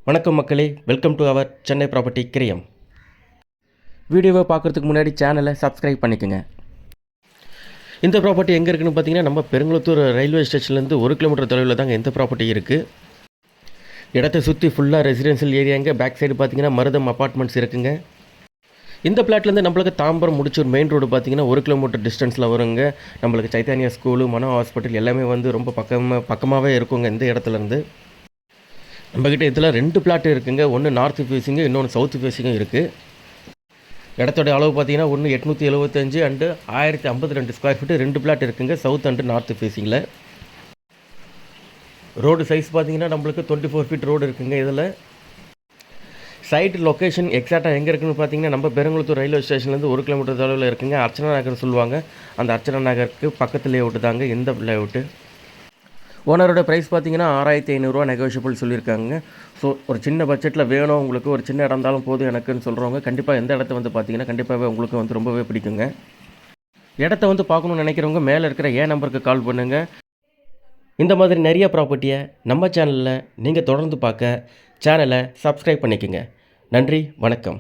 வணக்கம் மக்களே, welcome to our Chennai property கிரியம். வீடியோவை பார்க்குறதுக்கு முன்னாடி சேனலை சப்ஸ்கிரைப் பண்ணிக்கோங்க. இந்த ப்ராப்பர்ட்டி எங்கே இருக்குதுன்னு பார்த்தீங்கன்னா, நம்ம பெருங்குளத்தூர் ரயில்வே ஸ்டேஷன்லேருந்து 1 கிலோமீட்டர் தொலைவில் தாங்க இந்த ப்ராப்பர்ட்டி இருக்குது. இடத்தை சுற்றி ஃபுல்லாக ரெசிடென்ஷியல் ஏரியாங்க. பேக் சைடு பார்த்தீங்கன்னா மருதம் அப்பார்ட்மெண்ட்ஸ் இருக்குங்க. இந்த பிளாட்லேருந்து நம்மளுக்கு தாம்பரம் முடிச்சூர் மெயின் ரோடு பார்த்தீங்கன்னா 1 கிலோமீட்டர் டிஸ்டன்ஸில் வருங்க. நம்மளுக்கு சைத்தானியா ஸ்கூலு, மனோ ஹாஸ்பிட்டல் எல்லாமே வந்து ரொம்ப பக்கமாகவே இருக்குங்க இந்த இடத்துலேருந்து. நம்மக்கிட்ட இதில் 2 பிளாட் இருக்குங்க. ஒன்று நார்த்து ஃபேஸிங்கு, இன்னொன்று சவுத்து ஃபேஸிங்கும் இருக்குது. இடத்தோடைய அளவு பார்த்தீங்கன்னா ஒன்று 875 அண்டு 1052 ஸ்கொயர் ஃபீட்டு 2 பிளாட் இருக்குங்க, சவுத் அண்டு நார்த்து ஃபேஸிங்கில். ரோடு சைஸ் பார்த்தீங்கன்னா நம்மளுக்கு 24 ஃபீட் ரோடு இருக்குங்க. இதில் சைட் லொக்கேஷன் எக்ஸாக்டாக எங்கே இருக்குதுன்னு பார்த்தீங்கன்னா, நம்ம பெருங்குளத்தூர் ரயில்வே ஸ்டேஷன்லேருந்து 1 கிலோமீட்டர் தொலைவில் இருக்குங்க. அர்ச்சனா நகர் சொல்லுவாங்க. அந்த அர்ச்சனா நகருக்கு பக்கத்து லேஅவுட்டு தாங்க இந்த லேஅவுட்டு. ஓனரோட ப்ரைஸ் பார்த்தீங்கன்னா 6500 நெகோஷியபிள் சொல்லியிருக்காங்க. ஸோ ஒரு சின்ன பட்ஜெட்டில் வேணும் உங்களுக்கு, ஒரு சின்ன இடம் இருந்தாலும் போதும் எனக்குன்னு சொல்கிறவங்க கண்டிப்பாக எந்த இடத்த வந்து பார்த்தீங்கன்னா கண்டிப்பாகவே உங்களுக்கு வந்து ரொம்பவே பிடிக்குங்க. இடத்த வந்து பார்க்கணுன்னு நினைக்கிறவங்க மேலே இருக்கிற நம்பருக்கு கால் பண்ணுங்கள். இந்த மாதிரி நிறைய ப்ராப்பர்ட்டியை நம்ம சேனலில் நீங்கள் தொடர்ந்து பார்க்க சேனலை சப்ஸ்கிரைப் பண்ணிக்கோங்க. நன்றி, வணக்கம்.